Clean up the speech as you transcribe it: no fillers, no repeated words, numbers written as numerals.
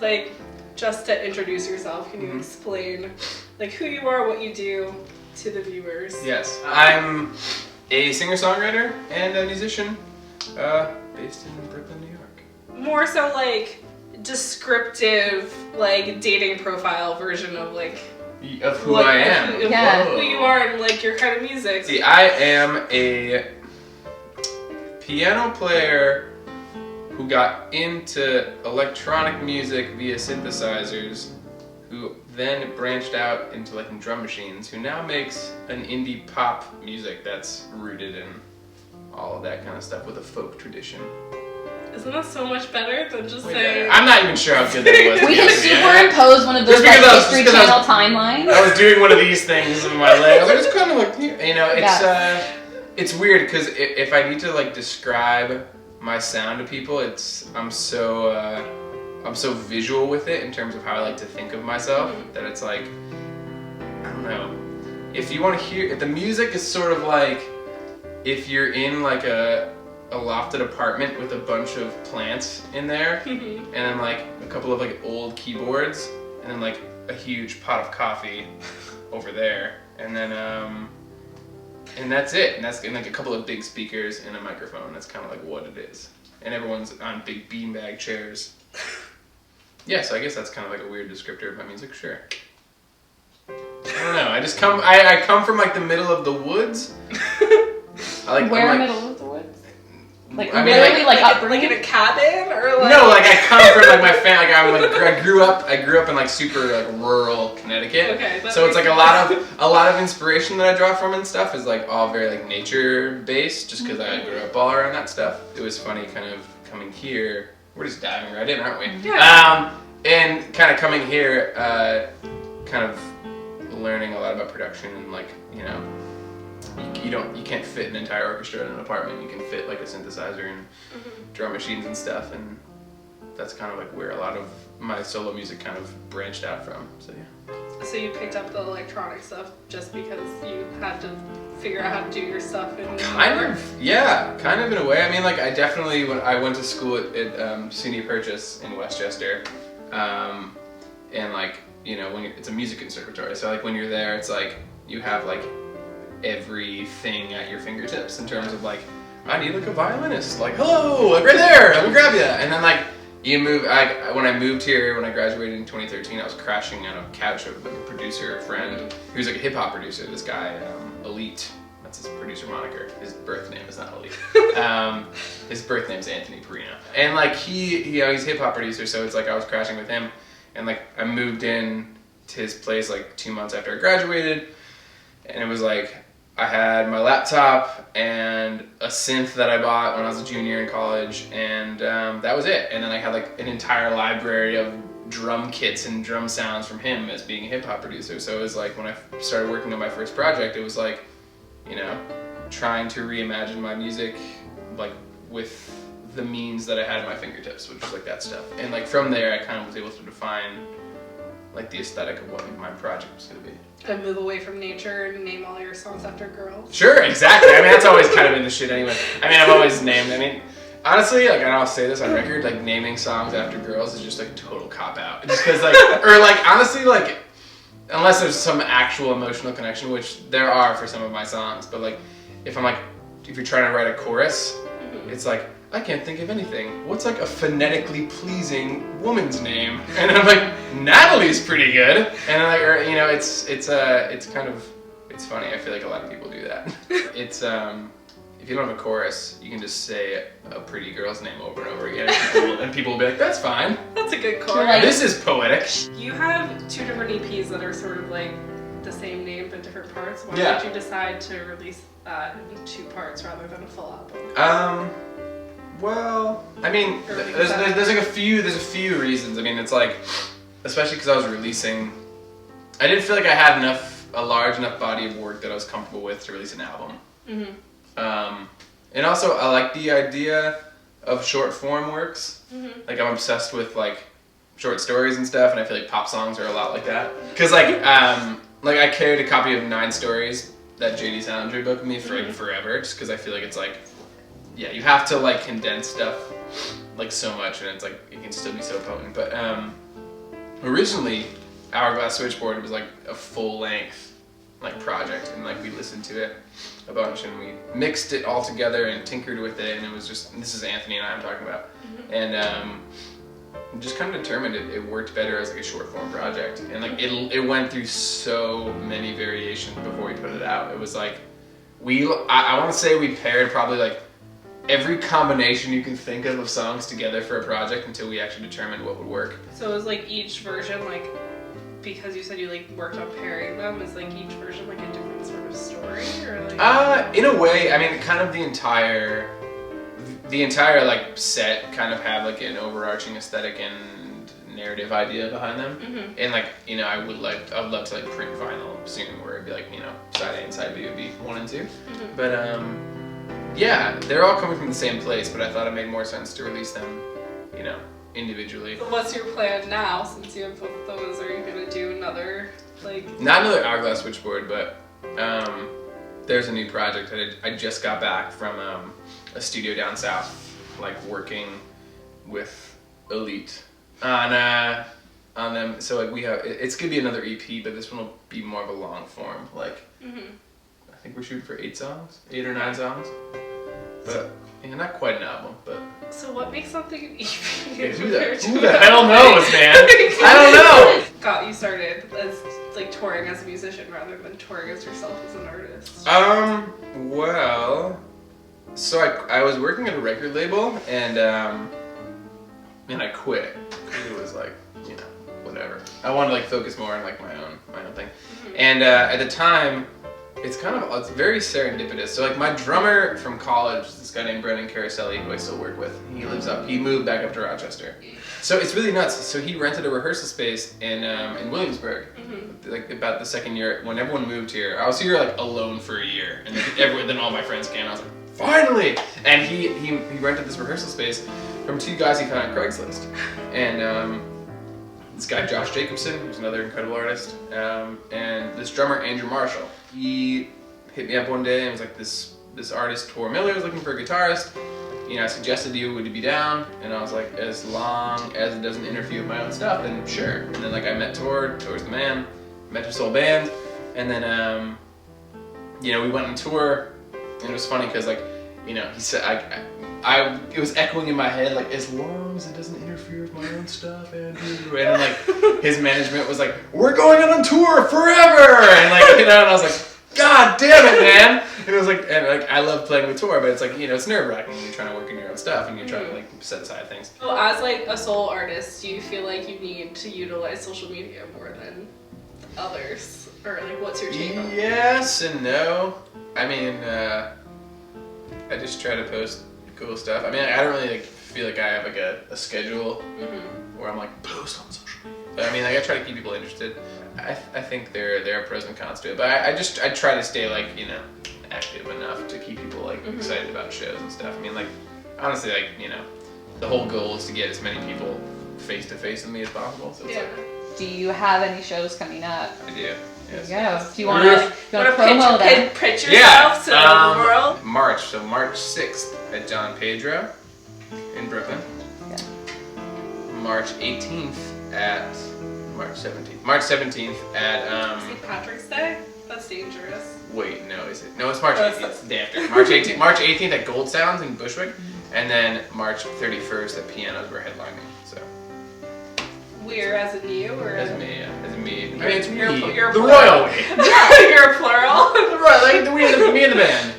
like, just to introduce yourself, can you explain, like, who you are, what you do to the viewers? Yes. I'm a singer-songwriter and a musician based in Brooklyn, New York. More so, like, descriptive, like, dating profile version of, like... Of who I am. Who you are and, like, your kind of music. See, I am a piano player who got into electronic music via synthesizers, who then branched out into like drum machines, who now makes an indie pop music that's rooted in all of that kind of stuff with a folk tradition. Isn't that so much better than just Way saying... better. I'm not even sure how good that was. We can superimpose one of those like History Channel timelines. I was doing one of these things in my leg. I was like, it's kind of like, you know, it's weird because if I need to like describe my sound to people, I'm so visual with it in terms of how I like to think of myself that it's like, I don't know. If you want to hear, if the music is sort of like, if you're in like a lofted apartment with a bunch of plants in there, and then like a couple of like old keyboards, and then like a huge pot of coffee over there, and then and that's it. And that's and like a couple of big speakers and a microphone. That's kind of like what it is. And everyone's on big beanbag chairs. Yeah, so I guess that's kind of like a weird descriptor of my music. Sure. I don't know. I just come. I come from like the middle of the woods. Where middle of the woods? Like I mean, literally like like in a cabin or like... No, like I come from like my family. Like I grew up in like super like rural Connecticut. Okay. So it's like a lot of inspiration that I draw from and stuff is like all very like nature based. Just because I grew up all around that stuff. It was funny kind of coming here. We're just diving right in, aren't we? Yeah. And kind of coming here, kind of learning a lot about production and like, you know, you can't fit an entire orchestra in an apartment. You can fit like a synthesizer and drum machines and stuff, and that's kind of like where a lot of my solo music kind of branched out from. So yeah. So you picked up the electronic stuff just because you had to figure out how to do your stuff in kind of in a way. I mean, like I definitely when I went to school at SUNY Purchase in Westchester, and like, you know, it's a music conservatory, so like when you're there, it's like you have like everything at your fingertips in terms of like, I need like a violinist, like hello, like right there, let me grab you. And then like you move. When I moved here, when I graduated in 2013, I was crashing on a couch with like a producer friend who's like a hip hop producer. This guy, Elite. That's his producer moniker. His birth name is not Elite. His birth name's Anthony Perino. And like he's a hip hop producer, so it's like I was crashing with him, and like I moved in to his place like 2 months after I graduated, and it was like I had my laptop and a synth that I bought when I was a junior in college, and that was it. And then I had like an entire library of drum kits and drum sounds from him as being a hip hop producer. So it was like when I started working on my first project, it was like, you know, trying to reimagine my music like with the means that I had at my fingertips, which was like that stuff. And like from there, I kind of was able to define like the aesthetic of what my project was going to be. And move away from nature and name all your songs after girls. Sure, exactly. I mean, that's always kind of in the shit anyway. I mean, I've always named, honestly, like, and I'll say this on record, like, naming songs after girls is just like a total cop-out. Just because, like, or like, honestly, like, unless there's some actual emotional connection, which there are for some of my songs, but like, if you're trying to write a chorus, it's like, I can't think of anything. What's like a phonetically pleasing woman's name? And I'm like, Natalie's pretty good. And I'm like, or, you know, it's kind of, it's funny. I feel like a lot of people do that. It's if you don't have a chorus, you can just say a pretty girl's name over and over again, and people will be like, that's fine. That's a good chorus. This is poetic. You have 2 different EPs that are sort of like the same name but different parts. Why did you decide to release that in 2 parts rather than a full album? Well, I mean, there's a few reasons. I mean, it's like, especially because I was releasing, I didn't feel like I had a large enough body of work that I was comfortable with to release an album. And also, I like the idea of short form works. Like, I'm obsessed with like short stories and stuff, and I feel like pop songs are a lot like that. Cause like I carried a copy of 9 Stories, that J.D. Salinger book with me for like forever, just because I feel like it's like, yeah, you have to like condense stuff like so much, and it's like it can still be so potent. But originally, Hourglass Switchboard was like a full-length like project, and like we listened to it a bunch, and we mixed it all together and tinkered with it, and it was just, and this is Anthony and I I'm talking about, and just kind of determined it worked better as like a short form project, and like it went through so many variations before we put it out. It was like I want to say we paired probably like every combination you can think of songs together for a project until we actually determined what would work. So it was like each version, like, because you said you like worked on pairing them, is like each version like a different sort of story, or like? In a way, I mean, kind of the entire like set kind of have like an overarching aesthetic and narrative idea behind them, and like, you know, I'd love to like print vinyl soon where it'd be like, you know, side A and side B would be 1 and 2, but yeah, they're all coming from the same place, but I thought it made more sense to release them, you know, individually. So what's your plan now, since you have both those? Are you gonna do another, like? Not another Hourglass Switchboard, but there's a new project that I just got back from a studio down south, like working with Elite on them. So like we have, it's gonna be another EP, but this one will be more of a long form. Like I think we're shooting for 8 or 9 songs. But yeah, not quite an album, but. So what makes something an EP? Okay, who the hell knows, man? I don't know. Got you started as like touring as a musician rather than touring as yourself as an artist. Well, so I was working at a record label, and I quit. It was like, you know, whatever. I wanted to like focus more on like my own thing, and at the time. It's very serendipitous. So like my drummer from college, this guy named Brendan Caroselli, who I still work with, he moved back up to Rochester. So it's really nuts. So he rented a rehearsal space in Williamsburg, like about the second year when everyone moved here. I was here like alone for a year, and then all my friends came. I was like, finally! And he rented this rehearsal space from 2 guys he found on Craigslist, and this guy Josh Jacobson, who's another incredible artist, and this drummer Andrew Marshall. He hit me up one day and was like, this artist Tor Miller is looking for a guitarist. You know, I suggested you would be down, and I was like, as long as it doesn't interfere with my own stuff, then sure. And then like I met Tor's the man, met his whole band, and then you know, we went on tour, and it was funny because like, you know, he said it was echoing in my head like, as long as it doesn't interfere with my own stuff, Andrew. And then like his management was like, we're going on tour forever, and like, you know, and I was like, God damn it, man. And it was like, and like I love playing with Tor, but it's like, you know, it's nerve-wracking when you're trying to work in your own stuff and you're trying to like set aside things. So as like a solo artist, do you feel like you need to utilize social media more than others, or like what's your take on it? Yes and no. I mean, I just try to post cool stuff. I mean, I don't really like feel like I have like a schedule where I'm like post on social media. But I mean, like I try to keep people interested. I think there are pros and cons to it, but I try to stay like, you know, active enough to keep people like excited about shows and stuff. I mean, like honestly, like, you know, the whole goal is to get as many people face to face with me as possible. So it's like, do you have any shows coming up? I do. Yes. There you go. Do you want to promo them? Pitch yourself to the world? March 6th at John Pedro in Brooklyn. Yeah. March 17th at St. Patrick's Day? That's dangerous. Wait, no, is it? No, it's March 18th. It's the day after. March 18th at Gold Sounds in Bushwick, and then March 31st at Pianos we're headlining. So. We're as in you, or as me? Yeah, as me. I mean, it's you're the royal way. You're a plural. The royal, like me and the band.